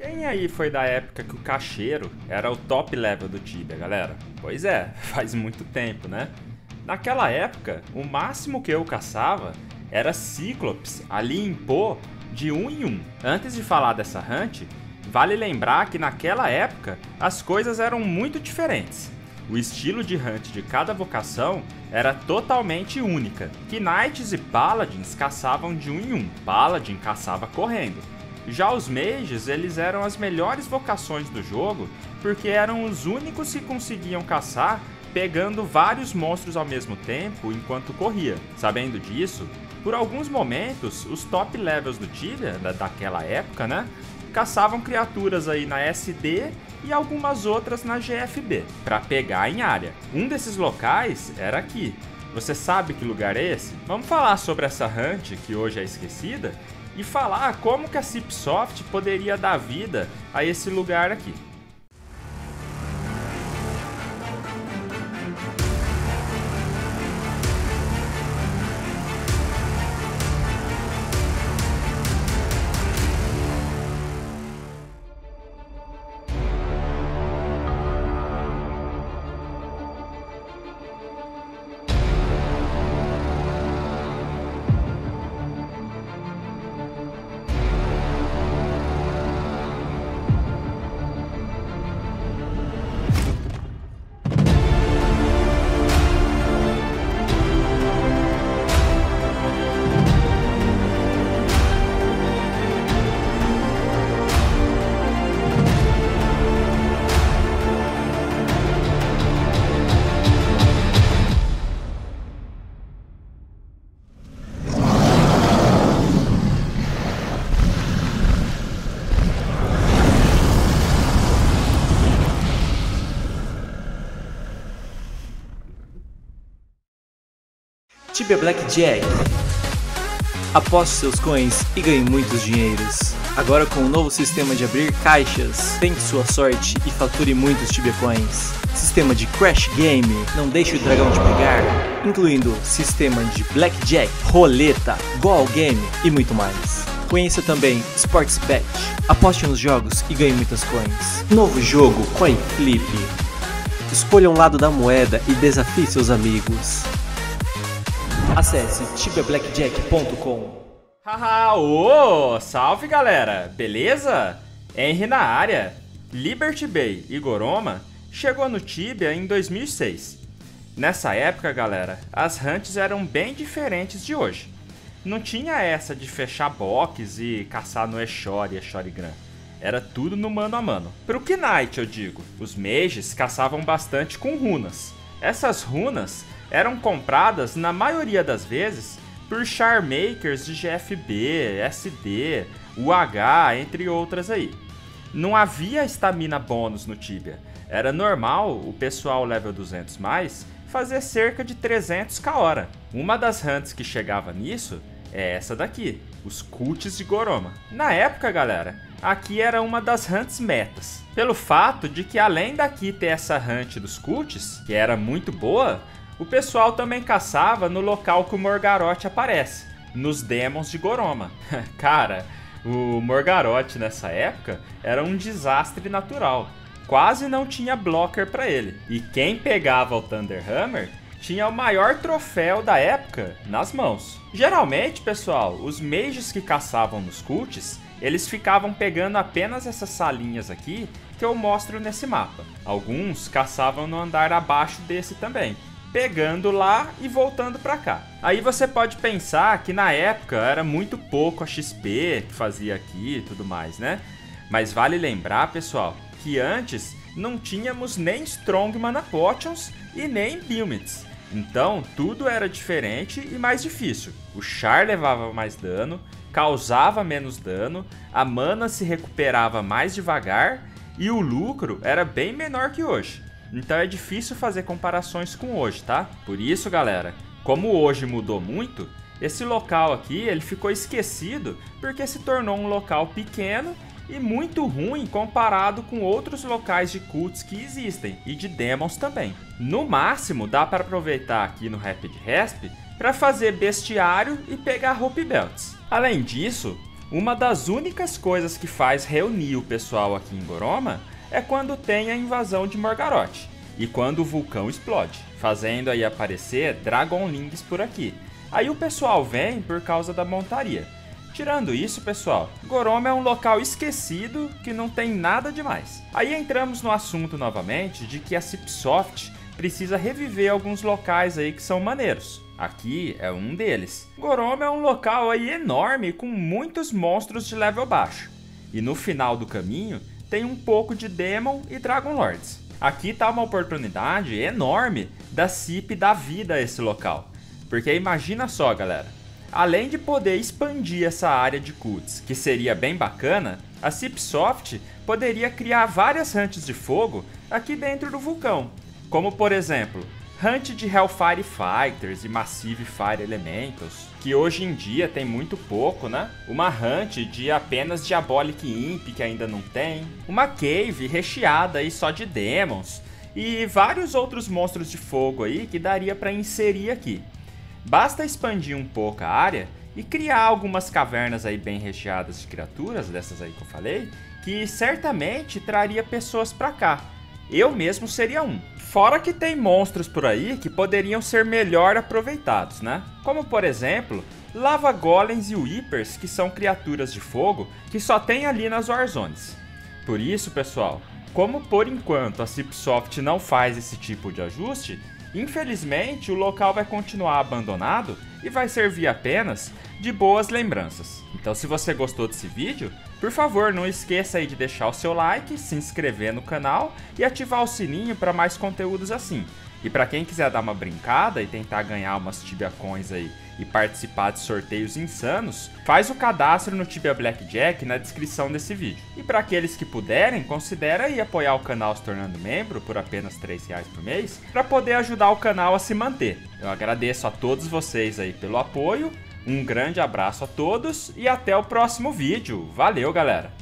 Quem aí foi da época que o cacheiro era o top level do Tibia, galera? Pois é, faz muito tempo, né? Naquela época, o máximo que eu caçava era Cíclopes ali em Pô de 1 em 1. Antes de falar dessa hunt, vale lembrar que naquela época as coisas eram muito diferentes. O estilo de hunt de cada vocação era totalmente única. Knights e Paladins caçavam de 1 em 1, Paladin caçava correndo. Já os mages, eles eram as melhores vocações do jogo, porque eram os únicos que conseguiam caçar pegando vários monstros ao mesmo tempo enquanto corria. Sabendo disso, por alguns momentos, os top levels do Tibia, daquela época, né, caçavam criaturas aí na SD e algumas outras na GFB, para pegar em área. Um desses locais era aqui. Você sabe que lugar é esse? Vamos falar sobre essa hunt, que hoje é esquecida, e falar como que a Cipsoft poderia dar vida a esse lugar aqui. Tibia Blackjack. Aposte seus coins e ganhe muitos dinheiros. Agora com o novo sistema de abrir caixas, tente sua sorte e fature muitos Tibia Coins. Sistema de Crash Game, não deixe o dragão te pegar, incluindo sistema de Blackjack, roleta, Goal Game e muito mais. Conheça também Sports Bet. Aposte nos jogos e ganhe muitas coins. Novo jogo Coin Flip. Escolha um lado da moeda e desafie seus amigos. Acesse tibiablackjack.com. Haha, ô, salve galera, beleza? Henry na área. Liberty Bay e Goroma chegou no Tibia em 2006. Nessa época, galera, as hunts eram bem diferentes de hoje. Não tinha essa de fechar box e caçar no Eshori e Eshorigran. Era tudo no mano a mano. Pro Knight, eu digo, os mages caçavam bastante com runas. Essas runas eram compradas, na maioria das vezes, por charmakers de GFB, SD, UH, entre outras aí. Não havia estamina bônus no Tibia. Era normal o pessoal level 200+, fazer cerca de 300k hora. Uma das hunts que chegava nisso é essa daqui, os cults de Goroma. Na época, galera, aqui era uma das hunts metas. Pelo fato de que além daqui ter essa hunt dos cults, que era muito boa, o pessoal também caçava no local que o Morgaroth aparece, nos Demons de Goroma. Cara, o Morgaroth nessa época era um desastre natural. Quase não tinha blocker pra ele. E quem pegava o Thunderhammer tinha o maior troféu da época nas mãos. Geralmente, pessoal, os mages que caçavam nos cults, eles ficavam pegando apenas essas salinhas aqui que eu mostro nesse mapa. Alguns caçavam no andar abaixo desse também, pegando lá e voltando pra cá. Aí você pode pensar que na época era muito pouco a XP que fazia aqui e tudo mais, né? Mas vale lembrar, pessoal, que antes não tínhamos nem Strong Mana Potions e nem Bilmits. Então tudo era diferente e mais difícil. O char levava mais dano, causava menos dano, a mana se recuperava mais devagar e o lucro era bem menor que hoje. Então é difícil fazer comparações com hoje, tá? Por isso, galera, como hoje mudou muito, esse local aqui ele ficou esquecido porque se tornou um local pequeno e muito ruim comparado com outros locais de cults que existem e de demons também. No máximo, dá para aproveitar aqui no Rapid Resp para fazer bestiário e pegar Hope Belts. Além disso, Uma das únicas coisas que faz reunir o pessoal aqui em Goroma é quando tem a invasão de Morgaroth e quando o vulcão explode, fazendo aí aparecer Dragonlings por aqui. Aí o pessoal vem por causa da montaria. Tirando isso, pessoal, Goroma é um local esquecido que não tem nada demais. Aí entramos no assunto novamente de que a Cipsoft precisa reviver alguns locais aí que são maneiros. Aqui é um deles. Goroma é um local aí enorme com muitos monstros de level baixo. E no final do caminho tem um pouco de Demon e Dragon Lords. Aqui tá uma oportunidade enorme da Cip dar vida a esse local. Porque imagina só, galera. Além de poder expandir essa área de cults, que seria bem bacana, a Cipsoft poderia criar várias hunts de fogo aqui dentro do vulcão. Como por exemplo, hunt de Hellfire Fighters e Massive Fire Elementals, que hoje em dia tem muito pouco, né? Uma hunt de apenas Diabolic Imp, que ainda não tem. Uma cave recheada aí só de Demons. E vários outros monstros de fogo aí que daria para inserir aqui. Basta expandir um pouco a área e criar algumas cavernas aí bem recheadas de criaturas, dessas aí que eu falei, que certamente traria pessoas pra cá. Eu mesmo seria um. Fora que tem monstros por aí que poderiam ser melhor aproveitados, né? Como por exemplo, Lava Golems e Weepers, que são criaturas de fogo que só tem ali nas Warzones. Por isso, pessoal, como por enquanto a Cipsoft não faz esse tipo de ajuste, infelizmente, o local vai continuar abandonado e vai servir apenas de boas lembranças. Então, se você gostou desse vídeo, por favor, não esqueça aí de deixar o seu like, se inscrever no canal e ativar o sininho para mais conteúdos assim. E para quem quiser dar uma brincada e tentar ganhar umas Tibia Coins aí e participar de sorteios insanos, faz o cadastro no Tibia Blackjack na descrição desse vídeo. E para aqueles que puderem, considera aí apoiar o canal se tornando membro por apenas R$3 por mês, para poder ajudar o canal a se manter. Eu agradeço a todos vocês aí pelo apoio, um grande abraço a todos e até o próximo vídeo. Valeu, galera!